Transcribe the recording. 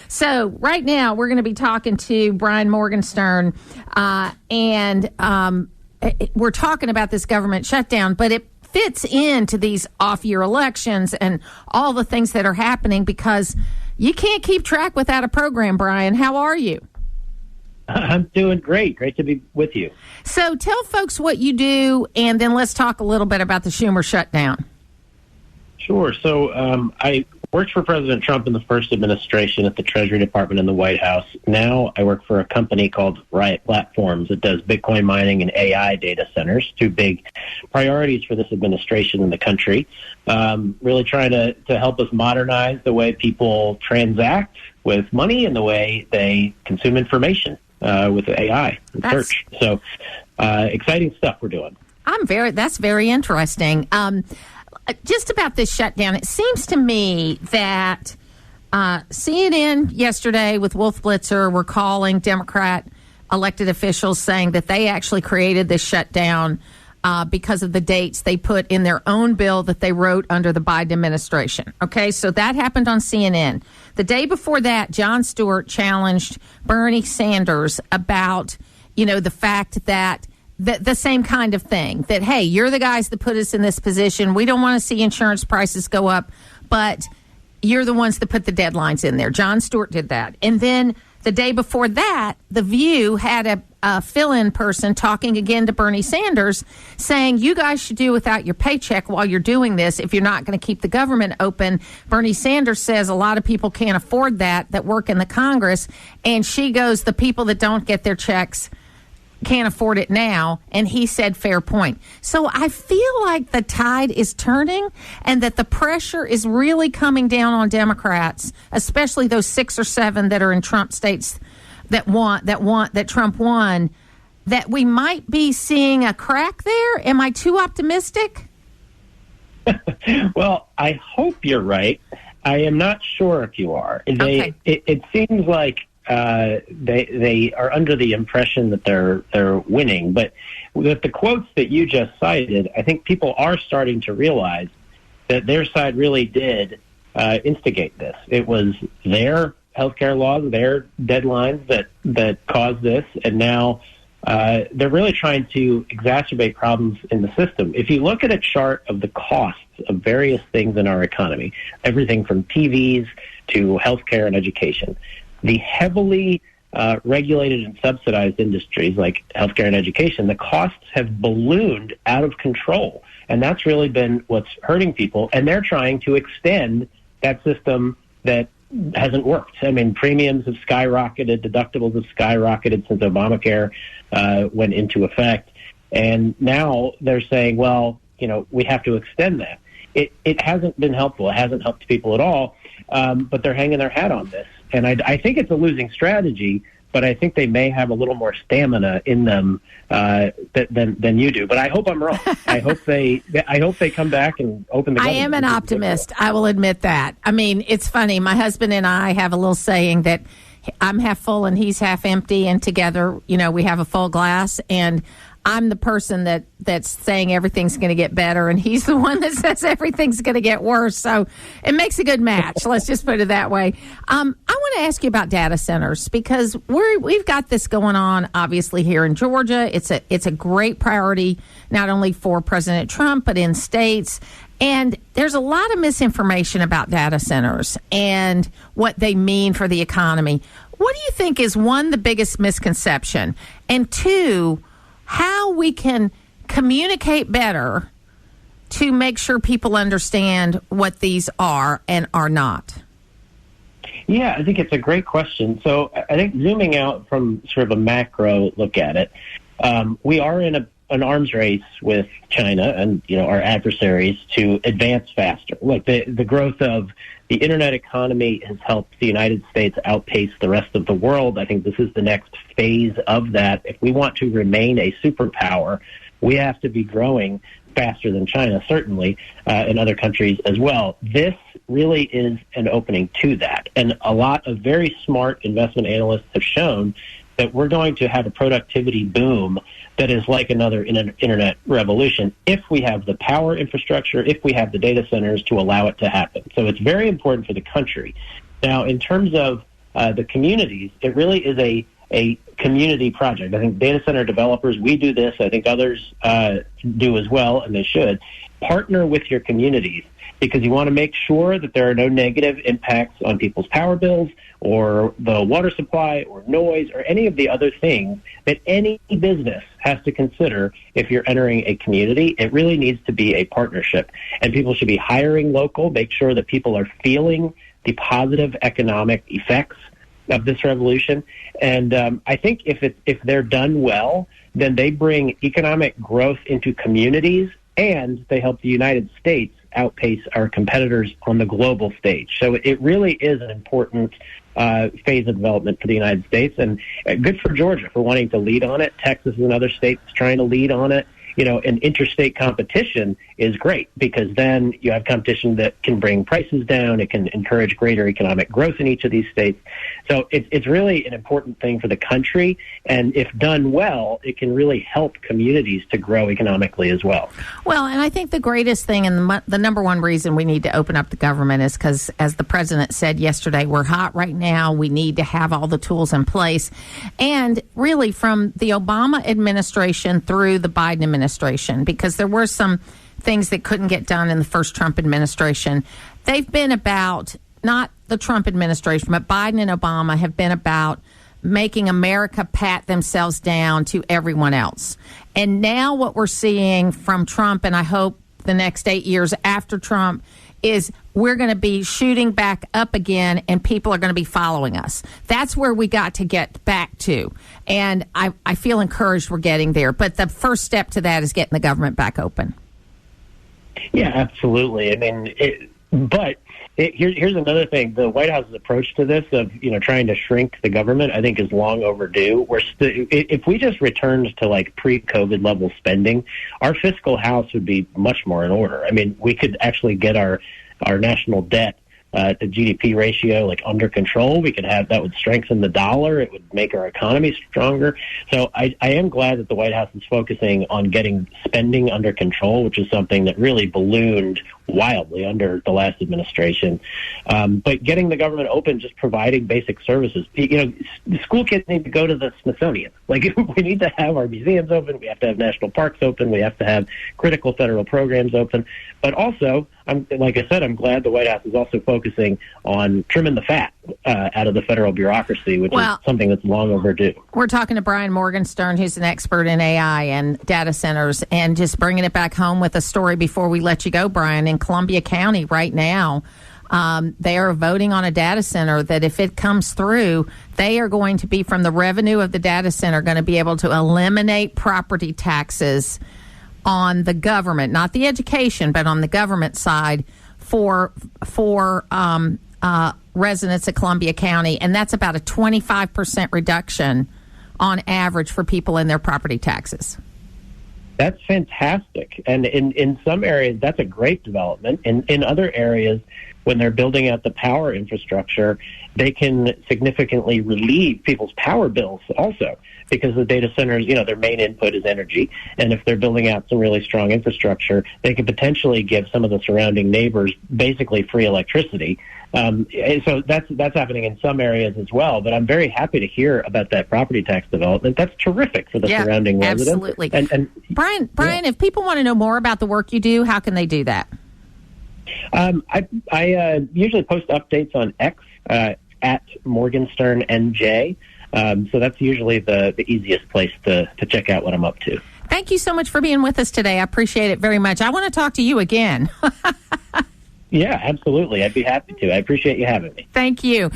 So right now we're going to be talking to Brian Morgenstern, and we're talking about this government shutdown, but it fits into these off-year elections and all the things that are happening because you can't keep track without a program. Brian, how are you? I'm doing great. Great to be with you. So tell folks what you do, and then let's talk a little bit about the Schumer shutdown. Sure. So I worked for President Trump in the first administration at the Treasury Department in the White House. Now I work for a company called Riot Platforms that does Bitcoin mining and AI data centers, two big priorities for this administration in the country. Really trying to help us modernize the way people transact with money and the way they consume information with AI and search. So exciting stuff we're doing. That's very interesting. Just about this shutdown, it seems to me that CNN yesterday with Wolf Blitzer were calling Democrat elected officials saying that they actually created this shutdown because of the dates they put in their own bill that they wrote under the Biden administration. Okay, so that happened on CNN. The day before that, Jon Stewart challenged Bernie Sanders about, the fact that the same kind of thing, that, hey, you're the guys that put us in this position. We don't want to see insurance prices go up, but you're the ones that put the deadlines in there. Jon Stewart did that. And then the day before that, The View had a fill-in person talking again to Bernie Sanders saying, you guys should do without your paycheck while you're doing this if you're not going to keep the government open. Bernie Sanders says a lot of people can't afford that work in the Congress. And she goes, the people that don't get their checks can't afford it now. And he said, fair point. So I feel like the tide is turning and that the pressure is really coming down on Democrats, especially those 6 or 7 that are in Trump states that Trump won, that we might be seeing a crack there. Am I too optimistic? Well, I hope you're right. I am not sure if you are. Okay. It seems like they are under the impression that they're winning, but with the quotes that you just cited, I think people are starting to realize that their side really did instigate this. It was their healthcare laws, their deadlines that caused this, and now they're really trying to exacerbate problems in the system. If you look at a chart of the costs of various things in our economy, everything from TVs to healthcare and education, the heavily regulated and subsidized industries like healthcare and education, the costs have ballooned out of control. And that's really been what's hurting people. And they're trying to extend that system that hasn't worked. I mean, premiums have skyrocketed, deductibles have skyrocketed since Obamacare went into effect. And now they're saying, well, we have to extend that. It hasn't been helpful. It hasn't helped people at all. But they're hanging their hat on this. And I think it's a losing strategy, but I think they may have a little more stamina in them than you do. But I hope I'm wrong. I hope they come back and open the government. I am an optimist. I will admit that. I mean, it's funny. My husband and I have a little saying that I'm half full and he's half empty, and together, we have a full glass. And I'm the person that's saying everything's going to get better, and he's the one that says everything's going to get worse. So it makes a good match. Let's just put it that way. I want to ask you about data centers because we've got this going on, obviously, here in Georgia. It's a great priority, not only for President Trump, but in states. And there's a lot of misinformation about data centers and what they mean for the economy. What do you think is, one, the biggest misconception, and two, how we can communicate better to make sure people understand what these are and are not? Yeah, I think it's a great question. So I think zooming out from sort of a macro look at it, we are in an arms race with China and our adversaries to advance faster. Like the growth of the internet economy has helped the United States outpace the rest of the world. I think this is the next phase of that. If we want to remain a superpower, we have to be growing faster than China, certainly, and other countries as well. This really is an opening to that. And a lot of very smart investment analysts have shown that we're going to have a productivity boom that is like another internet revolution if we have the power infrastructure, if we have the data centers to allow it to happen. So it's very important for the country. Now, in terms of the communities, it really is a community project. I think data center developers, we do this. I think others do as well, and they should. Partner with your communities because you want to make sure that there are no negative impacts on people's power bills or the water supply or noise or any of the other things that any business has to consider if you're entering a community. It really needs to be a partnership, and people should be hiring local, make sure that people are feeling the positive economic effects of this revolution. And I think if they're done well, then they bring economic growth into communities, and they help the United States outpace our competitors on the global stage. So it really is an important phase of development for the United States, and good for Georgia for wanting to lead on it. Texas is another state that's trying to lead on it. And interstate competition is great because then you have competition that can bring prices down. It can encourage greater economic growth in each of these states. So it's really an important thing for the country. And if done well, it can really help communities to grow economically as well. Well, and I think the greatest thing and the number one reason we need to open up the government is because, as the president said yesterday, we're hot right now. We need to have all the tools in place. And really from the Obama administration through the Biden administration, because there were some things that couldn't get done in the first Trump administration. They've been about, not the Trump administration, but Biden and Obama have been about making America pat themselves down to everyone else. And now what we're seeing from Trump, and I hope the next 8 years after Trump, is we're going to be shooting back up again and people are going to be following us. That's where we got to get back to. And I feel encouraged we're getting there. But the first step to that is getting the government back open. Yeah, absolutely. I mean, here's another thing. The White House's approach to this of, trying to shrink the government, I think is long overdue. If we just returned to like pre-COVID level spending, our fiscal house would be much more in order. I mean, we could actually get our national debt to GDP ratio like under control. We could have that would strengthen the dollar. It would make our economy stronger. So I am glad that the White House is focusing on getting spending under control, which is something that really ballooned wildly under the last administration. But getting the government open, just providing basic services. The school kids need to go to the Smithsonian. Like, we need to have our museums open. We have to have national parks open. We have to have critical federal programs open. But also, like I said, I'm glad the White House is also focusing on trimming the fat out of the federal bureaucracy, which is something that's long overdue. We're talking to Brian Morgenstern, who's an expert in AI and data centers, and just bringing it back home with a story before we let you go, Brian. In Columbia County right now, they are voting on a data center that if it comes through, they are going to be, from the revenue of the data center, going to be able to eliminate property taxes on the government, not the education, but on the government side for residents of Columbia County. And that's about a 25% reduction on average for people in their property taxes. That's fantastic. And in some areas, that's a great development. In other areas, when they're building out the power infrastructure, they can significantly relieve people's power bills also, because the data centers, their main input is energy. And if they're building out some really strong infrastructure, they could potentially give some of the surrounding neighbors basically free electricity. So that's happening in some areas as well. But I'm very happy to hear about that property tax development. That's terrific for the surrounding residents. Absolutely. And Brian, if people want to know more about the work you do, how can they do that? I usually post updates on X at Morgenstern NJ. So that's usually the easiest place to check out what I'm up to. Thank you so much for being with us today. I appreciate it very much. I want to talk to you again. Yeah, absolutely. I'd be happy to. I appreciate you having me. Thank you.